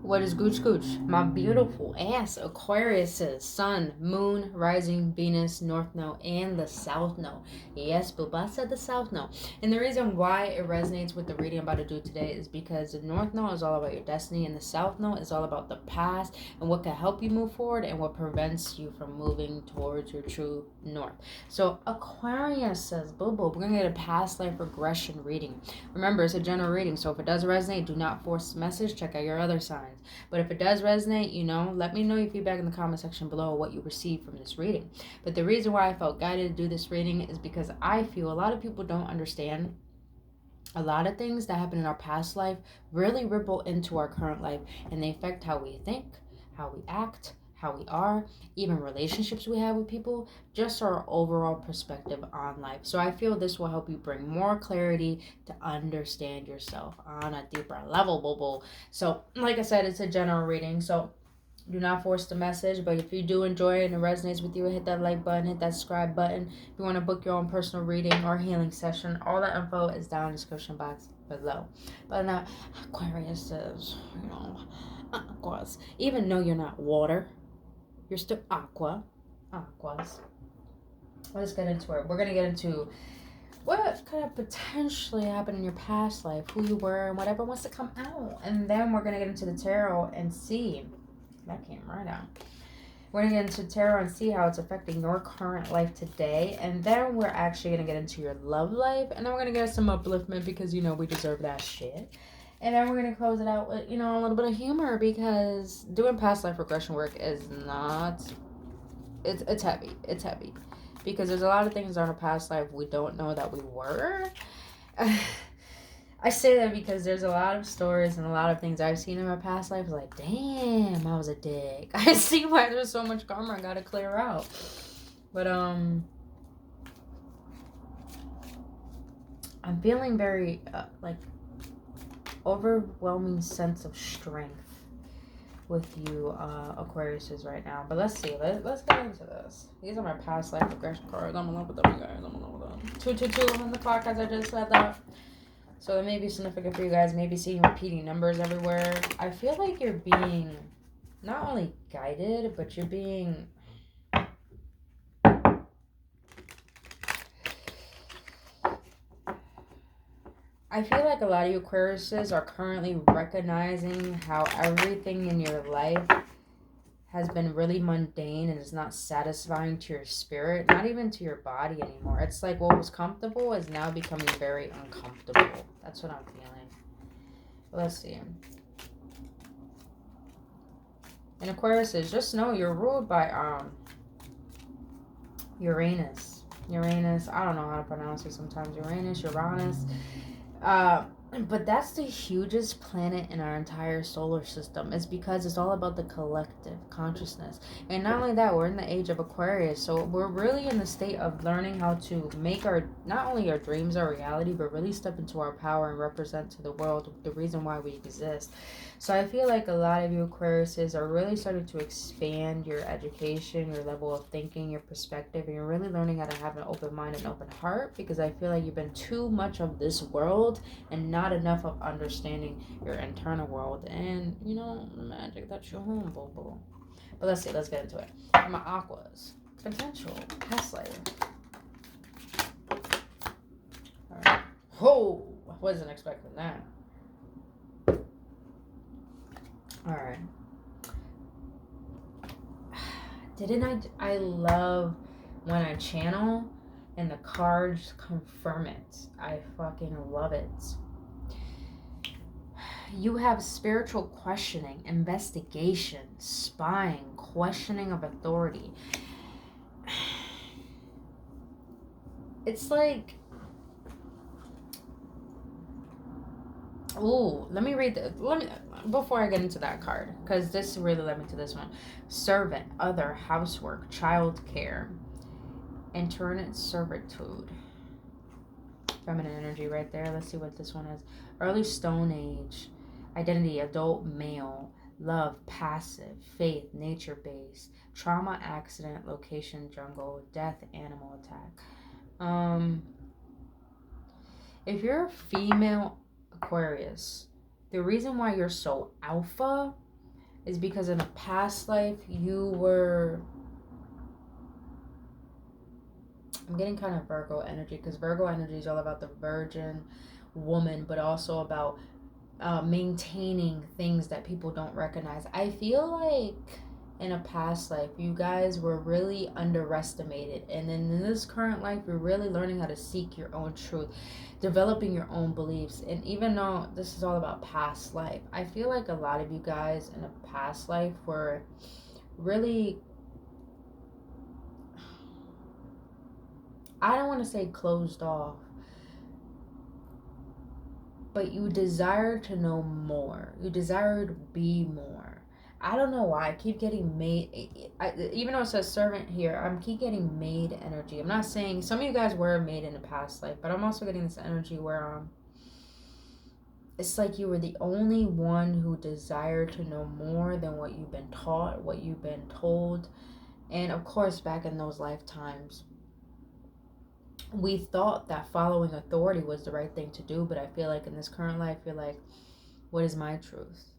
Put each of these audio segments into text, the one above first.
What is gooch gooch? My beautiful ass Aquarius, Sun, Moon, Rising, Venus, North Node, and the South Node. Yes, Booba said the South Node. And the reason why it resonates with the reading I'm about to do today is because the North Node is all about your destiny, and the South Node is all about the past and what can help you move forward and what prevents you from moving towards your true north. So Aquarius says, boo boo, we're gonna get a past life regression reading. Remember, it's a general reading, so if it does resonate, do not force the message. Check out your other signs. But if it does resonate, let me know your feedback in the comment section below, what you received from this reading. But the reason why I felt guided to do this reading is because I feel a lot of people don't understand a lot of things that happen in our past life really ripple into our current life, and they affect how we think, how we act, how we are, even relationships we have with people, just our overall perspective on life. So I feel this will help you bring more clarity to understand yourself on a deeper level, boo. So like I said, it's a general reading, so do not force the message. But if you do enjoy it and it resonates with you, hit that like button, hit that subscribe button. If you want to book your own personal reading or healing session, all that info is down in the description box below. But now Aquarius says, Aquas, even though you're not water, you're still aquas. Let's get into it. We're going to get into what could have potentially happened in your past life, who you were, and whatever wants to come out. And then we're going to get into the tarot and see. That came right out. We're going to get into tarot and see how it's affecting your current life today. And then we're actually going to get into your love life. And then we're going to get some upliftment because, we deserve that shit. And then we're going to close it out with, a little bit of humor, because doing past life regression work is not, it's heavy. It's heavy. Because there's a lot of things in our past life we don't know that we were. I say that because there's a lot of stories and a lot of things I've seen in my past life. Like, damn, I was a dick. I see why there's so much karma I gotta clear out. But, I'm feeling very, overwhelming sense of strength with you, Aquariuses, right now. But let's see. Let's get into this. These are my past life regression cards. I'm in love with them, you guys. I'm in love with them. 222 on the clock, as I just said that. So it may be significant for you guys. Maybe seeing repeating numbers everywhere. I feel like you're being not only guided, but you're being... I feel like a lot of you Aquariuses are currently recognizing how everything in your life has been really mundane and is not satisfying to your spirit, not even to your body anymore. It's like what was comfortable is now becoming very uncomfortable. That's what I'm feeling. Let's see. And Aquariuses, just know you're ruled by Uranus. I don't know how to pronounce it sometimes. Uranus. But that's the hugest planet in our entire solar system. It's because it's all about the collective consciousness. And not only that, we're in the age of Aquarius, so we're really in the state of learning how to make not only our dreams our reality, but really step into our power and represent to the world the reason why we exist. So I feel like a lot of you Aquariuses are really starting to expand your education, your level of thinking, your perspective, and you're really learning how to have an open mind and open heart, because I feel like you've been too much of this world and not enough of understanding your internal world and, the magic that you're home, boo. But let's see, let's get into it. My aquas. Potential. Past life. Alright. Whoa! I wasn't expecting that. Alright. I love when I channel and the cards confirm it. I fucking love it. You have spiritual questioning, investigation, spying, questioning of authority. It's like... Ooh, before I get into that card, because this really led me to this one. Servant, other, housework, child care, internate servitude. Feminine energy right there. Let's see what this one is. Early Stone Age, identity, adult male, love, passive, faith, nature-based, trauma, accident, location, jungle, death, animal attack. If you're a female Aquarius, the reason why you're so alpha is because in a past life you were, I'm getting kind of Virgo energy, because Virgo energy is all about the virgin woman, but also about maintaining things that people don't recognize. I feel like in a past life you guys were really underestimated, and then in this current life you're really learning how to seek your own truth, developing your own beliefs. And even though this is all about past life, I feel like a lot of you guys in a past life were really, I don't want to say closed off, but you desire to know more. You desire to be more. I don't know why I keep getting maid. Even though it says servant here, I'm keep getting maid energy. I'm not saying some of you guys were a maid in a past life, but I'm also getting this energy where it's like you were the only one who desired to know more than what you've been taught, what you've been told. And of course, back in those lifetimes, we thought that following authority was the right thing to do, but I feel like in this current life, you're like, what is my truth?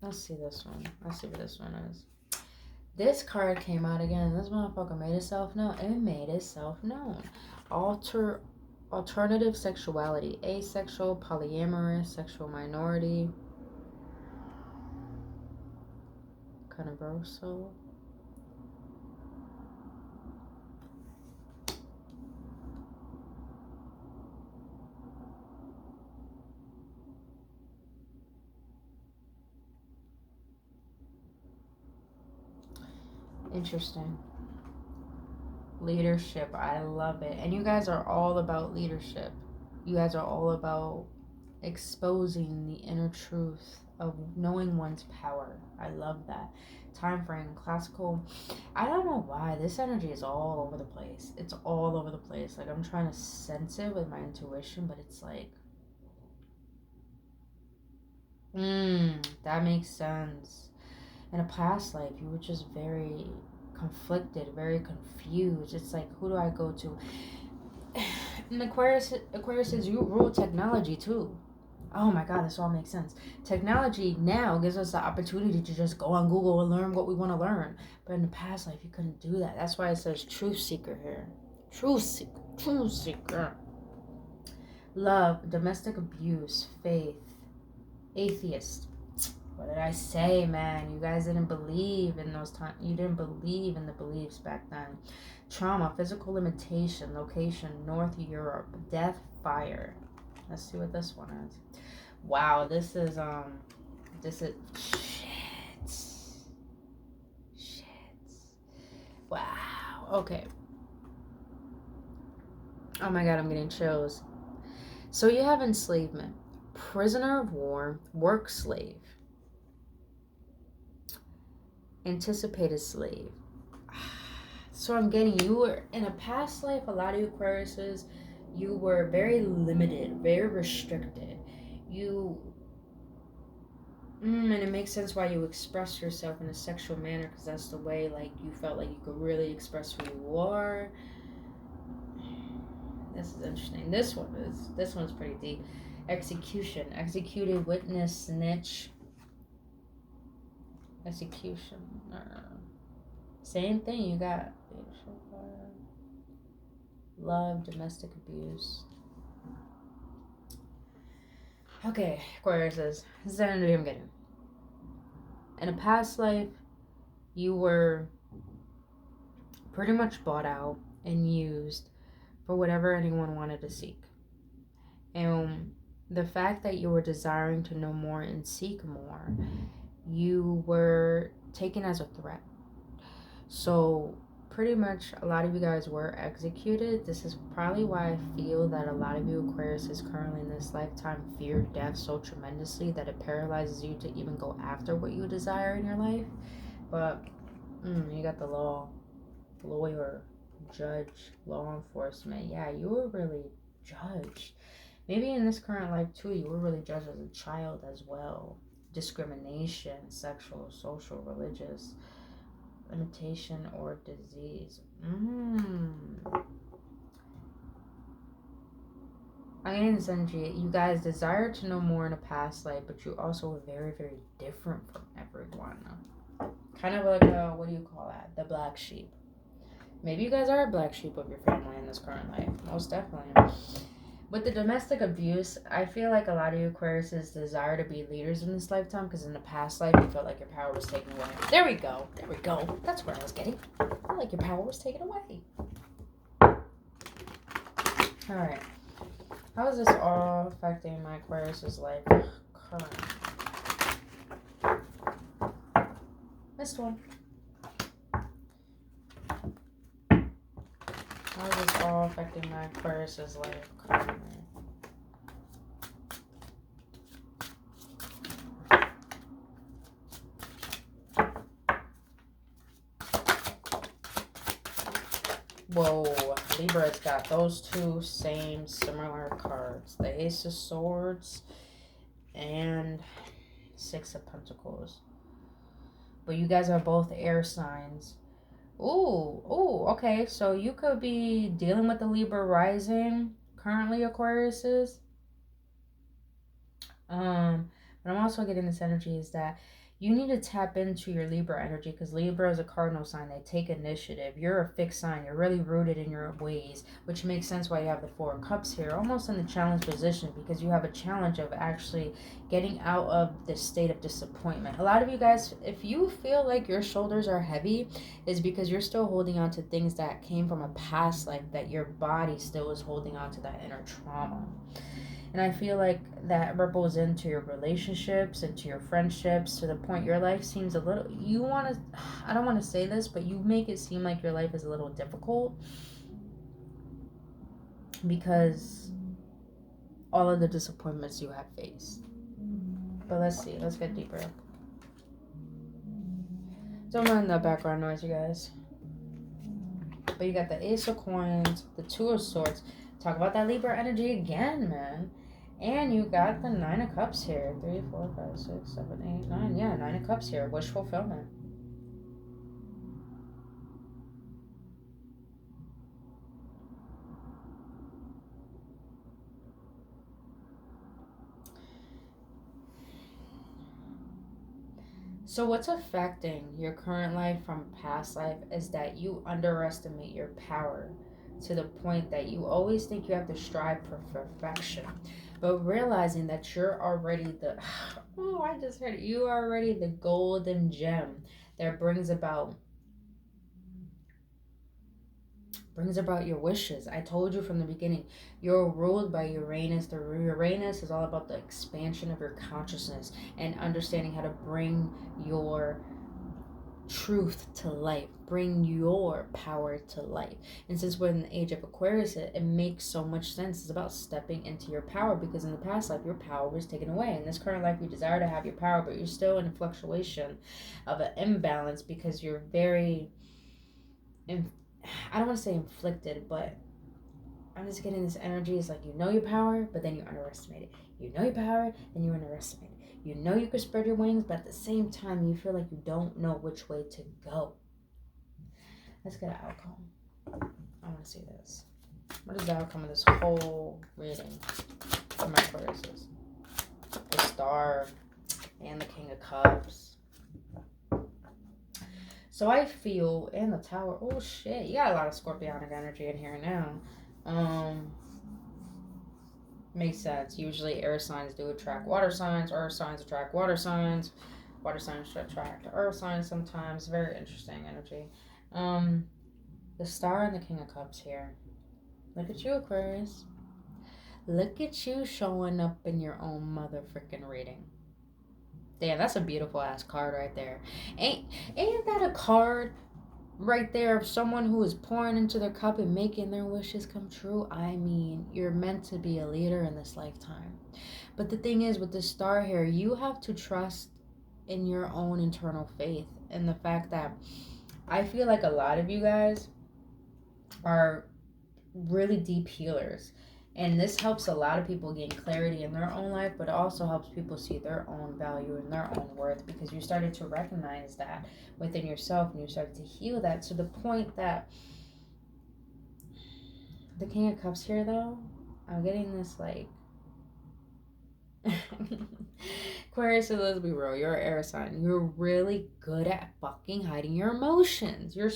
Let's see this one. Let's see what this one is. This card came out again. This motherfucker made itself known. It made itself known. Alternative sexuality. Asexual, polyamorous, sexual minority. Controversial. Interesting. Leadership. I love it. And you guys are all about leadership. You guys are all about exposing the inner truth of knowing one's power. I love that. Time frame, classical. I don't know why this energy is all over the place. It's all over the place. Like, I'm trying to sense it with my intuition, but it's like, that makes sense. In a past life, you were just very conflicted, very confused. It's like, who do I go to? And Aquarius says you rule technology too. Oh my God, this all makes sense. Technology now gives us the opportunity to just go on Google and learn what we want to learn. But in the past life, you couldn't do that. That's why it says truth seeker here. Truth seeker. Truth seeker. Love, domestic abuse, faith, atheist. What did I say, man? You guys didn't believe in those times. You didn't believe in the beliefs back then. Trauma, physical limitation, location, North Europe, death, fire. Let's see what this one is. Wow, this is shit. Wow. Okay. Oh my God, I'm getting chills. So you have enslavement, prisoner of war, work slave, anticipated slave. So I'm getting, you were in a past life, a lot of you Aquariuses, you were very limited, very restricted. And it makes sense why you express yourself in a sexual manner, because that's the way, like, you felt like you could really express who you are. This is interesting. This one's pretty deep. Execution, executed witness, snitch. Execution. Same thing. You got love, domestic abuse. Okay, Aquarius says, this is the energy I'm getting. In a past life, you were pretty much bought out and used for whatever anyone wanted to seek. And the fact that you were desiring to know more and seek more, you were taken as a threat. So pretty much a lot of you guys were executed. This is probably why I feel that a lot of you Aquariuses currently in this lifetime fear death so tremendously that it paralyzes you to even go after what you desire in your life. But you got the law, lawyer, judge, law enforcement. Yeah, you were really judged. Maybe in this current life too, you were really judged as a child as well. Discrimination, sexual, social, religious, limitation, or disease. I get this energy. You guys desire to know more in a past life, but you also are very, very different from everyone. Kind of like a, what do you call that? The black sheep. Maybe you guys are a black sheep of your family in this current life. Most definitely. With the domestic abuse, I feel like a lot of you Aquariuses desire to be leaders in this lifetime because in the past life you felt like your power was taken away. There we go. There we go. That's what I was getting. I feel like your power was taken away. Alright. How is this all affecting my Aquarius' life currently? Missed one. How is this all affecting my Aquarius' life currently? Whoa, Libra's got those two same similar cards. The Ace of Swords and Six of Pentacles. But you guys are both air signs. Ooh, okay. So you could be dealing with the Libra rising currently, Aquariuses. But I'm also getting this energy is that you need to tap into your Libra energy because Libra is a cardinal sign. They take initiative. You're a fixed sign. You're really rooted in your ways, which makes sense why you have the Four of Cups here, almost in the challenge position because you have a challenge of actually getting out of this state of disappointment. A lot of you guys, if you feel like your shoulders are heavy, is because you're still holding on to things that came from a past life that your body still is holding on to that inner trauma. And I feel like that ripples into your relationships, into your friendships, to the point your life seems a little, I don't want to say this, but you make it seem like your life is a little difficult because all of the disappointments you have faced. But let's see, let's get deeper. Don't mind the background noise, you guys. But you got the Ace of Coins, the Two of Swords. Talk about that Libra energy again, man. And you got the Nine of Cups here. 3, 4, 5, 6, 7, 8, 9. Yeah, Nine of Cups here. Wish fulfillment. So what's affecting your current life from past life is that you underestimate your power to the point that you always think you have to strive for perfection. But realizing that you're already the, oh, I just heard it. You are already the golden gem that brings about your wishes. I told you from the beginning, you're ruled by Uranus. The Uranus is all about the expansion of your consciousness and understanding how to bring your truth to life, bring your power to life. And since we're in the age of Aquarius, it makes so much sense. It's about stepping into your power because in the past life your power was taken away. In this current life you desire to have your power, but you're still in a fluctuation of an imbalance because you're very, I don't want to say inflicted, but I'm just getting this energy. It's like you know your power, but then you underestimate it. You know your power, then you underestimate it. You know you could spread your wings, but at the same time, you feel like you don't know which way to go. Let's get an outcome. I want to see this. What is the outcome of this whole reading for my Aquariuses? The Star and the King of Cups. So I feel in the Tower. Oh shit, you got a lot of Scorpionic energy in here now. Makes sense. Usually air signs do attract water signs, earth signs attract water signs, water signs attract earth signs sometimes. Very interesting energy. The Star and the King of Cups here. Look at you, Aquarius. Look at you showing up in your own mother freaking reading. Damn, that's a beautiful ass card right there. Ain't that a card right there of someone who is pouring into their cup and making their wishes come true? I mean, you're meant to be a leader in this lifetime. But the thing is, with the Star here, you have to trust in your own internal faith and the fact that I feel like a lot of you guys are really deep healers. And this helps a lot of people gain clarity in their own life, but it also helps people see their own value and their own worth because you started to recognize that within yourself and you started to heal that to the point that the King of Cups here, though, I'm getting this like Aquarius, so let's be real, you're an air sign. You're really good at fucking hiding your emotions. You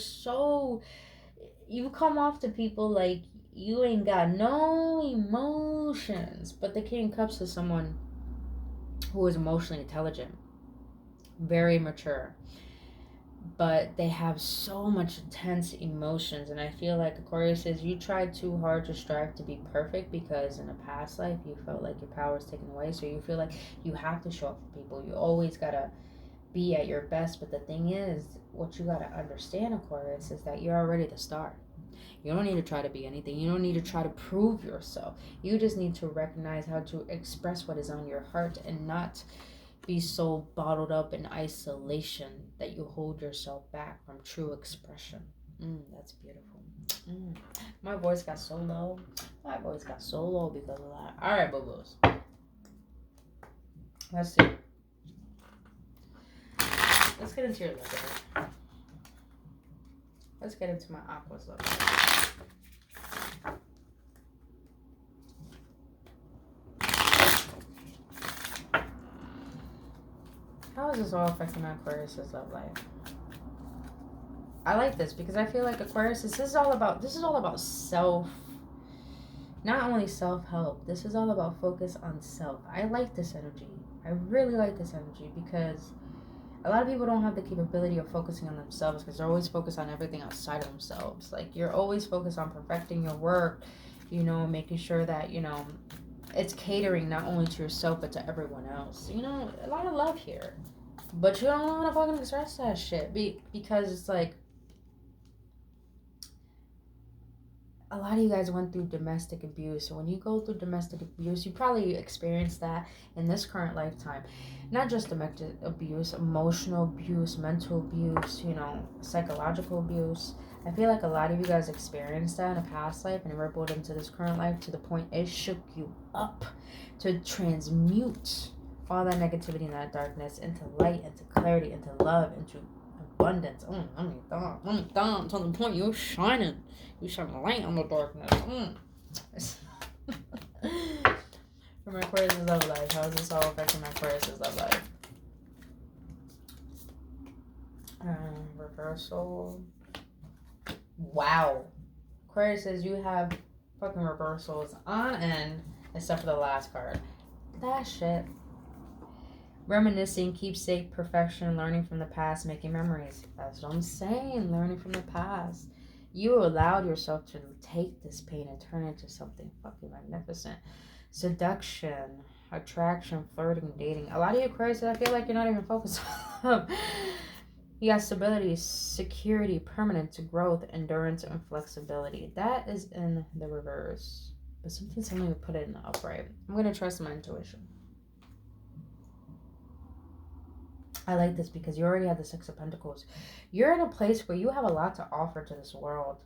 come off to people like you ain't got no emotions. But the King of Cups is someone who is emotionally intelligent, very mature, but they have so much intense emotions. And I feel like Aquarius says you tried too hard to strive to be perfect because in a past life you felt like your power was taken away, so you feel like you have to show up for people. You always gotta be at your best. But the thing is, what you gotta understand, Aquarius, is that you're already the star. You don't need to try to be anything. You don't need to try to prove yourself. You just need to recognize how to express what is on your heart and not be so bottled up in isolation that you hold yourself back from true expression. That's beautiful. My voice got so low. My voice got so low because of that. All right, boo-boos. Let's see. Let's get into your love. Let's get into my Aqua's love. How is this all affecting my Aquarius' love life? I like this because I feel like Aquarius, this is all about self, not only self-help. This is all about focus on self. I like this energy. I really like this energy because a lot of people don't have the capability of focusing on themselves because they're always focused on everything outside of themselves. Like, you're always focused on perfecting your work, making sure that, it's catering not only to yourself but to everyone else. A lot of love here. But you don't want to fucking express that shit because it's like a lot of you guys went through domestic abuse. So when you go through domestic abuse, you probably experienced that in this current lifetime. Not just domestic abuse, emotional abuse, mental abuse, psychological abuse. I feel like a lot of you guys experienced that in a past life and it rippled into this current life to the point it shook you up to transmute all that negativity and that darkness into light, into clarity, into love, into abundance. Let me down to the point you're shining. You shine a light on the darkness. For my Aquarius' love life, how is this all affecting my Aquarius' love life? Reversal. Wow. Aquarius says you have fucking reversals on end, except for the last card. That shit. Reminiscing, keepsake, perfection, learning from the past, making memories. That's what I'm saying, learning from the past. You allowed yourself to take this pain and turn it into something fucking magnificent. Seduction, attraction, flirting, dating. A lot of you Aquarius, I feel like you're not even focused on. You got stability, security, permanence, growth, endurance, and flexibility. That is in the reverse. But something's telling me to put it in the upright. I'm going to trust my intuition. I like this because you already have the Six of Pentacles. You're in a place where you have a lot to offer to this world.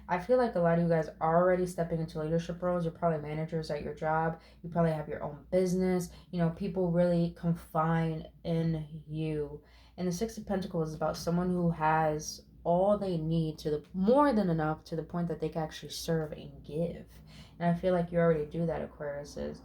I feel like a lot of you guys are already stepping into leadership roles. You're probably managers at your job. You probably have your own business. People really confide in you. And the Six of Pentacles is about someone who has all they need more than enough to the point that they can actually serve and give. And I feel like you already do that, Aquariuses.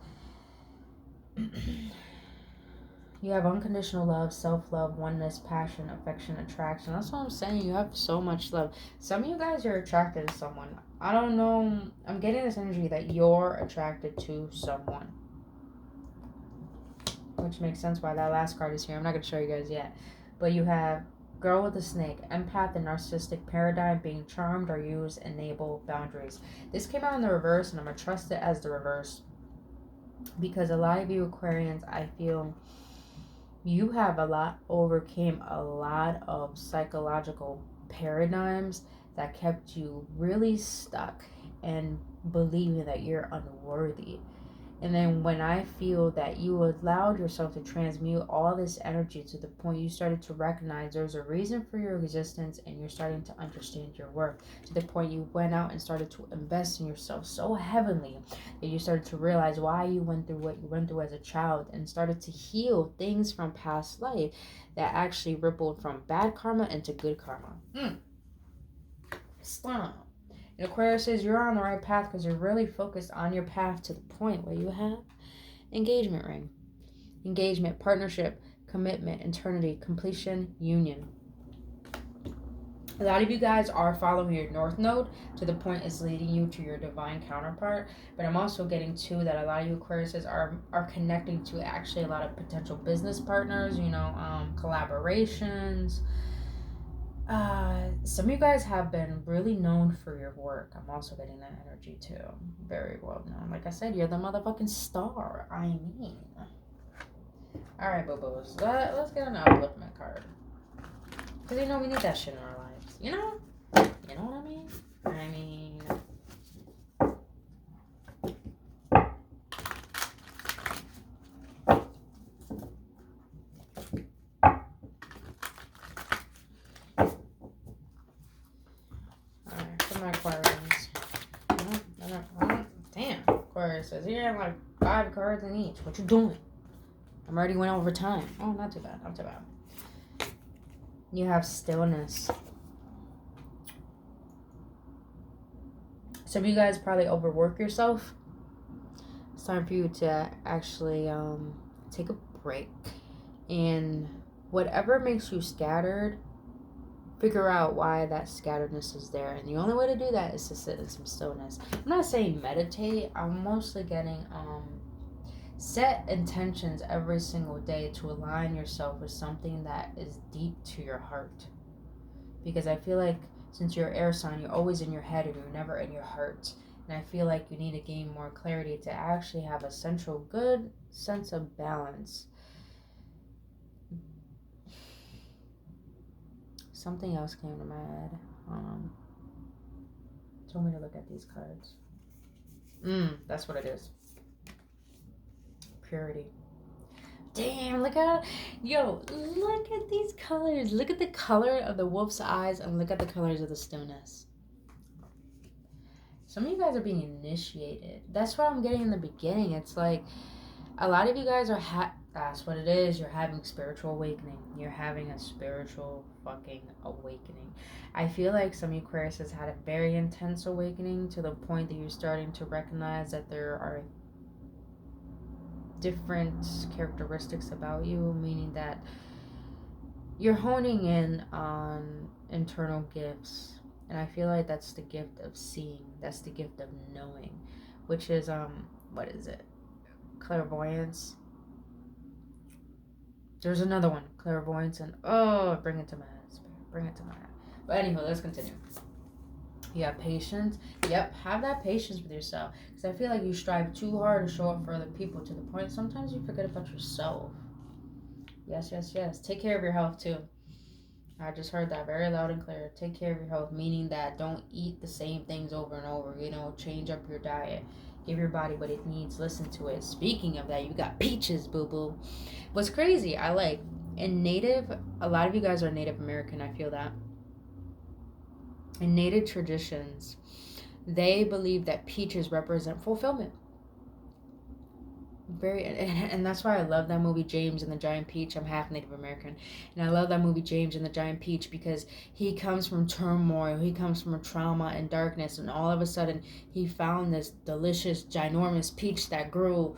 You have unconditional love, self-love, oneness, passion, affection, attraction. That's what I'm saying. You have so much love. Some of you guys are attracted to someone. I don't know. I'm getting this energy that you're attracted to someone. Which makes sense why that last card is here. I'm not going to show you guys yet. But you have girl with a snake, empath, and narcissistic paradigm, being charmed or used, enable, boundaries. This came out in the reverse, and I'm going to trust it as the reverse. Because a lot of you Aquarians, I feel you have overcame a lot of psychological paradigms that kept you really stuck and believing that you're unworthy. And then when I feel that you allowed yourself to transmute all this energy to the point you started to recognize there's a reason for your existence and you're starting to understand your worth, to the point you went out and started to invest in yourself so heavily that you started to realize why you went through what you went through as a child and started to heal things from past life that actually rippled from bad karma into good karma. Stop. And Aquarius says you're on the right path because you're really focused on your path to the point where you have engagement ring. Engagement, partnership, commitment, eternity, completion, union. A lot of you guys are following your North Node to the point it's leading you to your divine counterpart. But I'm also getting too that a lot of you Aquariuses are connecting to actually a lot of potential business partners, collaborations. Some of you guys have been really known for your work. I'm also getting that energy too. Very well known. Like I said, you're the motherfucking star. I mean. Alright, boo-boos. Let's get an upliftment card. Because we need that shit in our lives. You know what I mean? Alright, for my Aquarians. Damn, Aquarius says, you have like 5 cards in each. What you doing? I'm already went over time. Oh, not too bad. Not too bad. You have stillness. Some of you guys probably overwork yourself. It's time for you to actually take a break. And whatever makes you scattered, figure out why that scatteredness is there. And the only way to do that is to sit in some stillness. I'm not saying meditate. I'm mostly getting set intentions every single day to align yourself with something that is deep to your heart. Because I feel like since you're an air sign, you're always in your head and you're never in your heart. And I feel like you need to gain more clarity to actually have a central good sense of balance. Something else came to my head. Told me to look at these cards. That's what it is. Purity. Damn, look at these colors. Look at the color of the wolf's eyes and look at the colors of the stillness. Some of you guys are being initiated. That's what I'm getting in the beginning. It's like a lot of you guys are that's what it is. You're having spiritual awakening. You're having a spiritual fucking awakening. I feel like some of you Aquarius has had a very intense awakening to the point that you're starting to recognize that there are different characteristics about you, meaning that you're honing in on internal gifts. And I feel like that's the gift of seeing. That's the gift of knowing. Which is, what is it? Clairvoyance. There's another one. Clairvoyance and, bring it to my head. Bring it to my head. But anyway, let's continue. You have patience. Yep, have that patience with yourself. Because I feel like you strive too hard to show up for other people to the point sometimes you forget about yourself. Yes. Take care of your health too. I just heard that very loud and clear. Take care of your health, meaning that don't eat the same things over and over. Change up your diet. Give your body what it needs. Listen to it. Speaking of that, you got peaches, boo-boo. What's crazy, in Native, a lot of you guys are Native American, I feel that. In Native traditions, they believe that peaches represent fulfillment. And that's why I love that movie James and the Giant Peach. I'm half Native American, and I love that movie James and the Giant Peach because he comes from turmoil, he comes from trauma and darkness, and all of a sudden he found this delicious ginormous peach that grew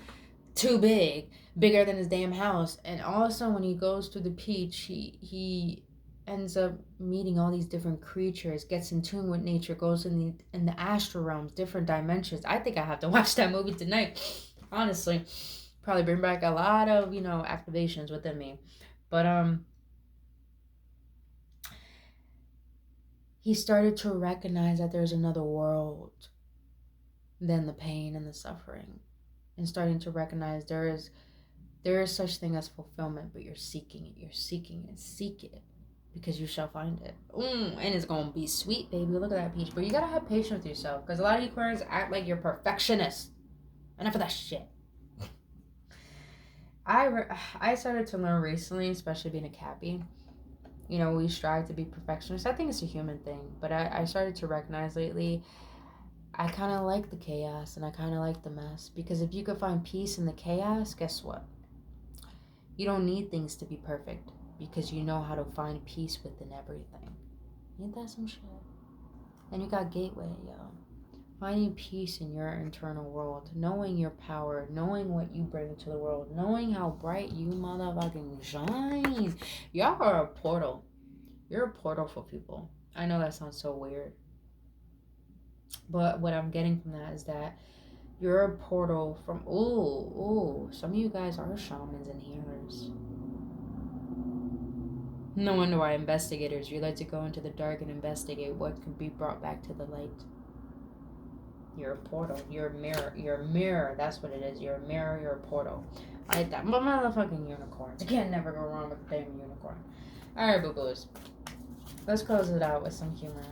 too bigger than his damn house. And all of a sudden when he goes through the peach, he ends up meeting all these different creatures, gets in tune with nature, goes in the astral realms, different dimensions. I think I have to watch that movie tonight. Honestly, probably bring back a lot of, activations within me. But he started to recognize that there's another world than the pain and the suffering. And starting to recognize there is such thing as fulfillment, but you're seeking it. You're seeking it. Seek it. Because you shall find it. And it's going to be sweet, baby. Look at that peach. But you got to have patience with yourself. Because a lot of you Aquarians act like you're perfectionists. Enough of that shit. I started to learn recently, especially being a Cappy. We strive to be perfectionists. I think it's a human thing. But I started to recognize lately, I kind of like the chaos and I kind of like the mess. Because if you could find peace in the chaos, guess what? You don't need things to be perfect. Because you know how to find peace within everything. Ain't that some shit? And you got gateway, yo. Finding peace in your internal world, knowing your power, knowing what you bring to the world, knowing how bright you motherfucking shine. Y'all are a portal. You're a portal for people. I know that sounds so weird. But what I'm getting from that is that you're a portal from, some of you guys are shamans and healers. No wonder why investigators, you like to go into the dark and investigate what can be brought back to the light. You're a portal. You're a mirror. You're a mirror. That's what it is. You're a mirror. You're a portal. I like that. But motherfucking unicorns. You can't never go wrong with a damn unicorn. Alright, boo-boos. Let's close it out with some humor.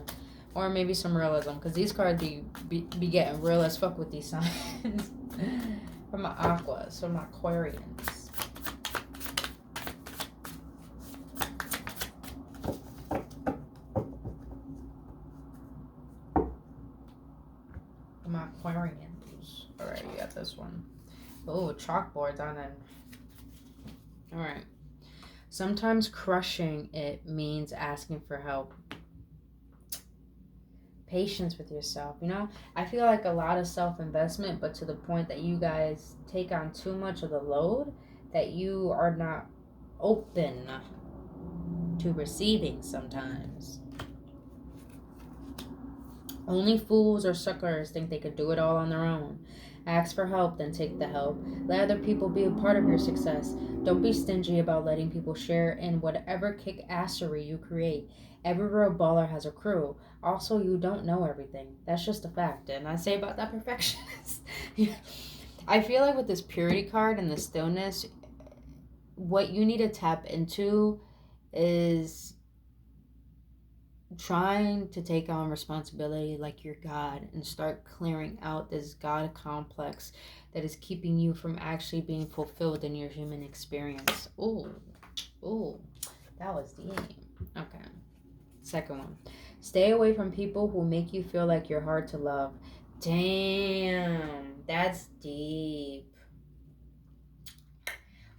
Or maybe some realism. Because these cards be getting real as fuck with these signs. From my aquas. From my Aquarians. My Aquarians. Alright, you got this one. Oh, chalkboards on it. Alright. Sometimes crushing it means asking for help. Patience with yourself. You know, I feel like a lot of self-investment, but to the point that you guys take on too much of the load that you are not open to receiving sometimes. Only fools or suckers think they could do it all on their own. Ask for help, then take the help. Let other people be a part of your success. Don't be stingy about letting people share in whatever kick-assery you create. Every real baller has a crew. Also, you don't know everything. That's just a fact. And I say about that perfectionist. I feel like with this purity card and the stillness, what you need to tap into is trying to take on responsibility like you're God and start clearing out this God complex that is keeping you from actually being fulfilled in your human experience. Ooh, that was deep. Okay. Second one. Stay away from people who make you feel like you're hard to love. Damn, that's deep.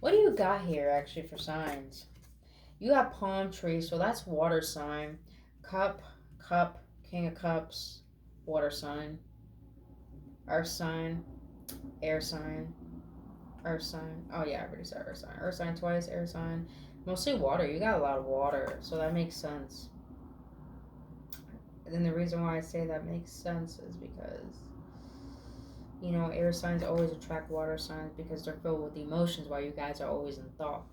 What do you got here actually for signs? You got palm tree, so that's water sign. Cup, King of Cups, water sign. Earth sign, air sign, earth sign. Oh yeah, I already said earth sign. Earth sign twice, air sign. Mostly water. You got a lot of water, so that makes sense. And then the reason why I say that makes sense is because, you know, air signs always attract water signs because they're filled with emotions while you guys are always in thought.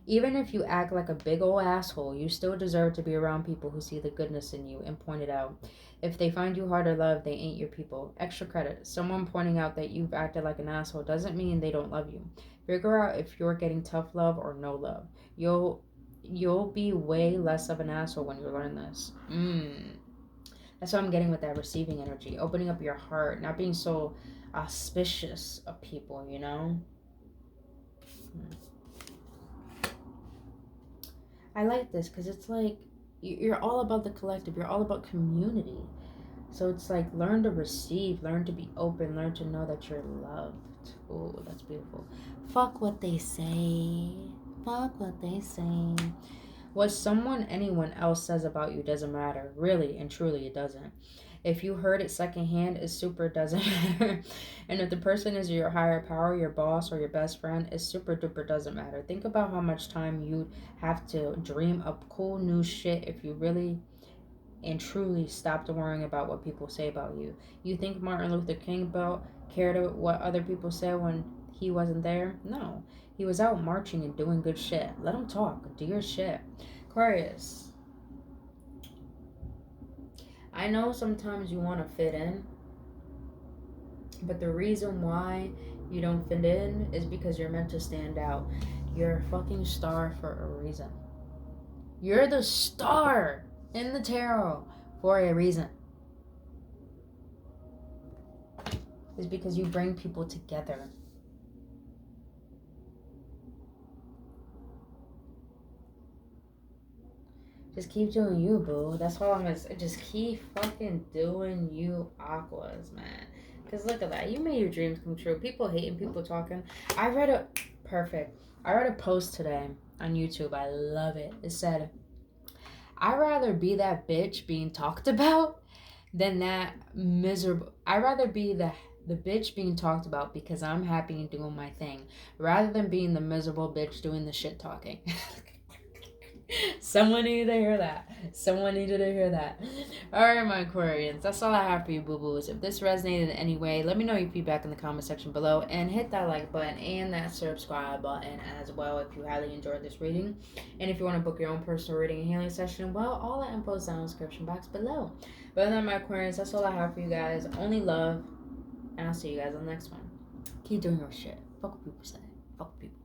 Even if you act like a big old asshole, you still deserve to be around people who see the goodness in you and point it out. If they find you hard to love, they ain't your people. Extra credit. Someone pointing out that you've acted like an asshole doesn't mean they don't love you. Figure out if you're getting tough love or no love. You'll be way less of an asshole when you learn this. That's what I'm getting with that receiving energy. Opening up your heart, not being so auspicious of people, you know? I like this because it's like you're all about the collective. You're all about community. So it's like learn to receive, learn to be open, learn to know that you're loved. Oh, that's beautiful. Fuck what they say. Fuck what they say. What anyone else says about you doesn't matter. Really and truly, it doesn't. If you heard it secondhand, it super doesn't matter. And if the person is your higher power, your boss, or your best friend, it super duper doesn't matter. Think about how much time you'd have to dream up cool new shit if you really and truly stopped worrying about what people say about you. You think Martin Luther King cared what other people said when he wasn't there? No. He was out marching and doing good shit. Let him talk. Do your shit. Aquarius. I know sometimes you want to fit in, but the reason why you don't fit in is because you're meant to stand out. You're a fucking star for a reason. You're the star in the tarot for a reason. It's because you bring people together. Just keep doing you, boo. That's all I'm gonna say. Just keep fucking doing you, Aquas, man. Because look at that. You made your dreams come true. People hating, people talking. I read a post today on YouTube. I love it. It said, I'd rather be that bitch being talked about than that miserable. I'd rather be the bitch being talked about because I'm happy and doing my thing, rather than being the miserable bitch doing the shit talking. Someone needed to hear that. Someone needed to hear that. Alright, my Aquarians, that's all I have for you, boo-boos. If this resonated in any way, let me know your feedback in the comment section below, and hit that like button and that subscribe button as well if you highly enjoyed this reading. And if you want to book your own personal reading and healing session, well, all that info is down in the description box below. But other than my Aquarians, that's all I have for you guys. Only love, and I'll see you guys on the next one. Keep doing your shit. Fuck what people say. Fuck people.